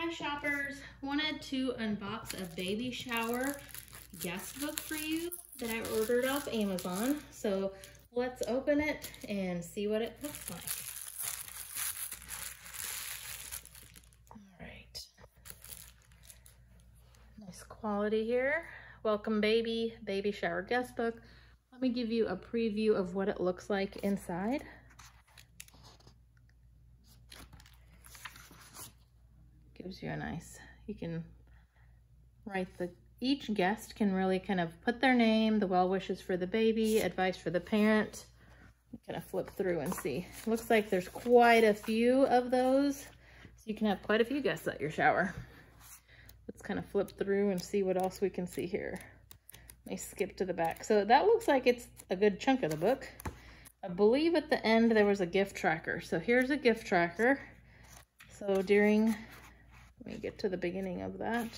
Hi shoppers, wanted to unbox a baby shower guest book for you that I ordered off Amazon. So let's open it and see what it looks like. All right, nice quality here. Welcome baby shower guest book. Let me give you a preview of what it looks like inside. Gives you a nice, you can write each guest can really kind of put their name, the well wishes for the baby, advice for the parent. Kind of flip through and see. Looks like there's quite a few of those, so you can have quite a few guests at your shower. Let's kind of flip through and see what else we can see here. Let me skip to the back. So that looks like it's a good chunk of the book. I believe at the end there was a gift tracker. So here's a gift tracker. So let me get to the beginning of that.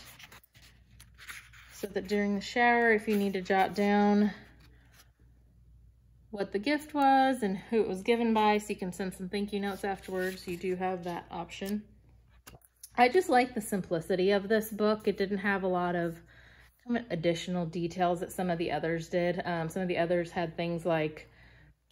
So that during the shower, if you need to jot down what the gift was and who it was given by, so you can send some thank you notes afterwards, you do have that option. I just like the simplicity of this book. It didn't have a lot of additional details that some of the others did. Some of the others had things like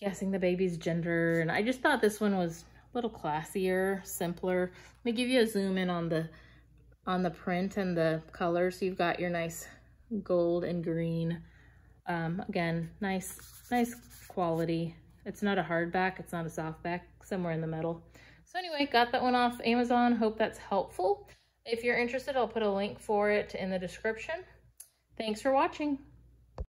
guessing the baby's gender, and I just thought this one was a little classier, simpler. Let me give you a zoom in on the print and the colors. So you've got your nice gold and green. Again, nice quality. It's not a hardback, it's not a softback, somewhere in the middle. So anyway, got that one off Amazon. Hope that's helpful. If you're interested, I'll put a link for it in the description. Thanks for watching.